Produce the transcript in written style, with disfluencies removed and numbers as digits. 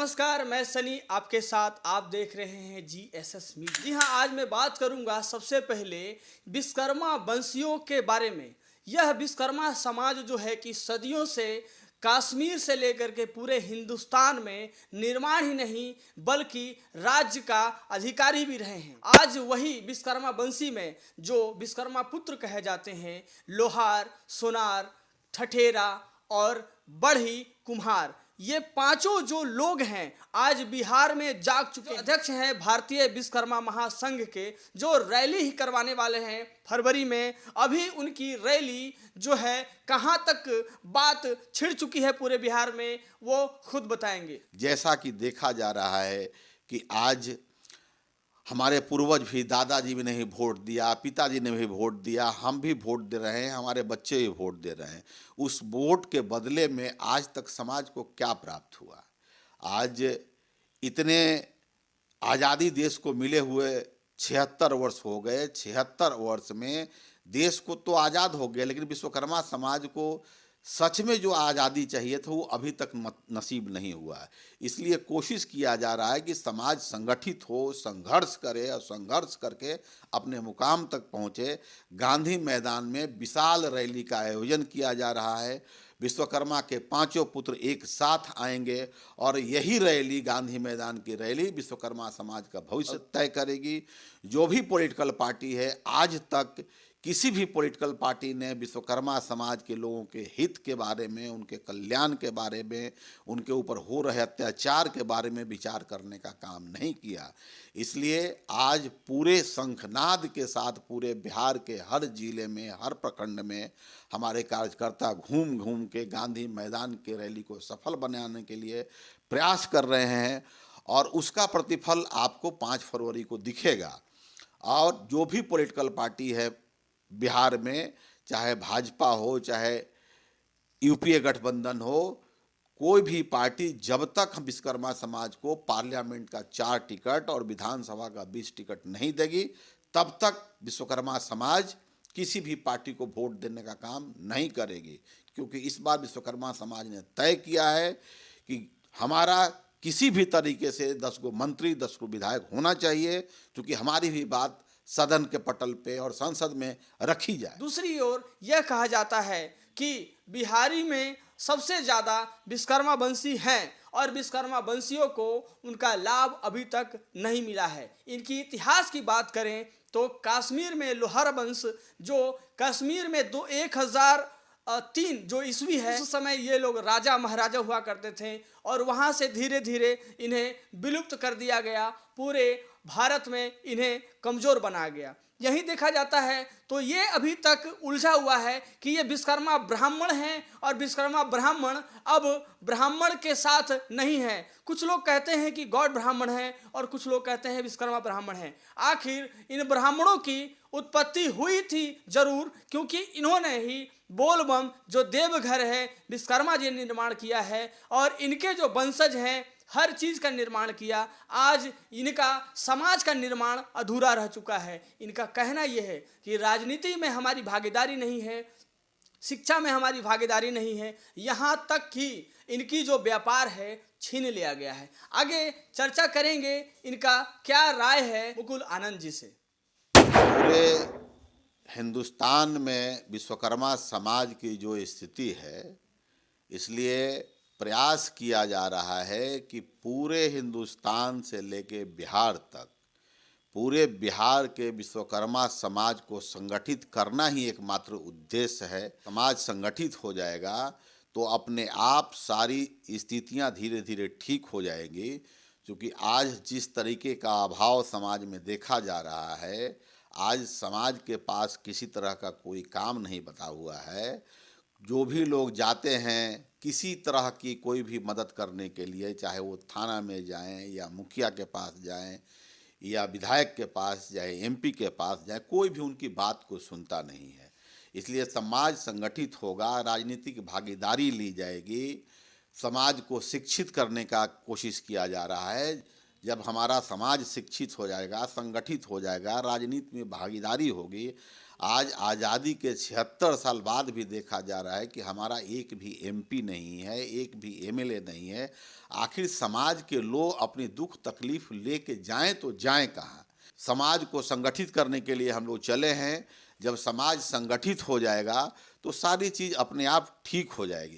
नमस्कार, मैं सनी आपके साथ। आप देख रहे हैं GSS मीडिया। जी हाँ, आज मैं बात करूंगा सबसे पहले विश्वकर्मा वंशियों के बारे में। यह विश्वकर्मा समाज जो है कि सदियों से कश्मीर से लेकर के पूरे हिंदुस्तान में निर्माण ही नहीं बल्कि राज्य का अधिकारी भी रहे हैं। आज वही विश्वकर्मा वंशी में जो विश्वकर्मा पुत्र कहे जाते हैं, लोहार, सोनार, ठठेरा और बढ़ई, कुम्हार, ये पांचों जो लोग हैं आज बिहार में जाग चुके हैं। अध्यक्ष हैं भारतीय विश्वकर्मा महासंघ के, जो रैली ही करवाने वाले हैं फरवरी में। अभी उनकी रैली जो है कहां तक बात छिड़ चुकी है पूरे बिहार में, वो खुद बताएंगे। जैसा कि देखा जा रहा है कि आज हमारे पूर्वज भी, दादाजी भी ने वोट दिया, पिताजी ने भी वोट दिया, हम भी वोट दे रहे हैं, हमारे बच्चे भी वोट दे रहे हैं। उस वोट के बदले में आज तक समाज को क्या प्राप्त हुआ? आज इतने आज़ादी देश को मिले हुए 76 वर्ष हो गए। 76 वर्ष में देश को तो आज़ाद हो गया, लेकिन विश्वकर्मा समाज को सच में जो आज़ादी चाहिए था वो अभी तक नसीब नहीं हुआ है। इसलिए कोशिश किया जा रहा है कि समाज संगठित हो, संघर्ष करे और संघर्ष करके अपने मुकाम तक पहुँचे। गांधी मैदान में विशाल रैली का आयोजन किया जा रहा है। विश्वकर्मा के पांचों पुत्र एक साथ आएंगे और यही रैली, गांधी मैदान की रैली, विश्वकर्मा समाज का भविष्य तय करेगी। जो भी पॉलिटिकल पार्टी है, आज तक किसी भी पॉलिटिकल पार्टी ने विश्वकर्मा समाज के लोगों के हित के बारे में, उनके कल्याण के बारे में, उनके ऊपर हो रहे अत्याचार के बारे में विचार करने का काम नहीं किया। इसलिए आज पूरे शंखनाद के साथ पूरे बिहार के हर जिले में, हर प्रखंड में हमारे कार्यकर्ता घूम घूम के गांधी मैदान के रैली को सफल बनाने के लिए प्रयास कर रहे हैं और उसका प्रतिफल आपको 5 फरवरी को दिखेगा। और जो भी पॉलिटिकल पार्टी है बिहार में, चाहे भाजपा हो, चाहे यूपीए गठबंधन हो, कोई भी पार्टी जब तक हम विश्वकर्मा समाज को पार्लियामेंट का 4 टिकट और विधानसभा का 20 टिकट नहीं देगी, तब तक विश्वकर्मा समाज किसी भी पार्टी को वोट देने का काम नहीं करेगी। क्योंकि इस बार विश्वकर्मा समाज ने तय किया है कि हमारा किसी भी तरीके से 10 गो मंत्री, 10 गो विधायक होना चाहिए, क्योंकि हमारी भी बात सदन के पटल पे और संसद में रखी जाए। दूसरी ओर यह कहा जाता है कि बिहारी में सबसे ज़्यादा विश्वकर्मा वंशी हैं और विश्वकर्मा वंशियों को उनका लाभ अभी तक नहीं मिला है। इनकी इतिहास की बात करें तो कश्मीर में लोहार वंश, जो कश्मीर में 1003 जो ईस्वी है, उस समय ये लोग राजा महाराजा हुआ करते थे और वहाँ से धीरे धीरे इन्हें विलुप्त कर दिया गया। पूरे भारत में इन्हें कमज़ोर बनाया गया। यही देखा जाता है तो ये अभी तक उलझा हुआ है कि ये विश्वकर्मा ब्राह्मण हैं और विश्वकर्मा ब्राह्मण अब ब्राह्मण के साथ नहीं हैं। कुछ लोग कहते हैं कि गौड़ ब्राह्मण हैं और कुछ लोग कहते हैं विश्वकर्मा ब्राह्मण हैं। आखिर इन ब्राह्मणों की उत्पत्ति हुई थी जरूर, क्योंकि इन्होंने ही बोलबम जो देवघर है विश्वकर्मा जी ने निर्माण किया है और इनके जो वंशज हैं हर चीज़ का निर्माण किया। आज इनका समाज का निर्माण अधूरा रह चुका है। इनका कहना यह है कि राजनीति में हमारी भागीदारी नहीं है, शिक्षा में हमारी भागीदारी नहीं है, यहाँ तक कि इनकी जो व्यापार है छीन लिया गया है। आगे चर्चा करेंगे इनका क्या राय है मुकुल आनंद जी से। पूरे हिंदुस्तान में विश्वकर्मा समाज की जो स्थिति है, इसलिए प्रयास किया जा रहा है कि पूरे हिंदुस्तान से लेके बिहार तक, पूरे बिहार के विश्वकर्मा समाज को संगठित करना ही एकमात्र उद्देश्य है। समाज संगठित हो जाएगा तो अपने आप सारी स्थितियां धीरे धीरे ठीक हो जाएंगी। क्योंकि आज जिस तरीके का अभाव समाज में देखा जा रहा है, आज समाज के पास किसी तरह का कोई काम नहीं बचा हुआ है। जो भी लोग जाते हैं किसी तरह की कोई भी मदद करने के लिए, चाहे वो थाना में जाएं या मुखिया के पास जाएं या विधायक के पास जाएं, एमपी के पास जाएं, कोई भी उनकी बात को सुनता नहीं है। इसलिए समाज संगठित होगा, राजनीतिक भागीदारी ली जाएगी, समाज को शिक्षित करने का कोशिश किया जा रहा है। जब हमारा समाज शिक्षित हो जाएगा, संगठित हो जाएगा, राजनीति में भागीदारी होगी, आज आज़ादी के 76 साल बाद भी देखा जा रहा है कि हमारा एक भी एमपी नहीं है, एक भी एमएलए नहीं है। आखिर समाज के लोग अपनी दुख तकलीफ लेके जाएं तो जाएं कहाँ? समाज को संगठित करने के लिए हम लोग चले हैं। जब समाज संगठित हो जाएगा तो सारी चीज़ अपने आप ठीक हो जाएगी।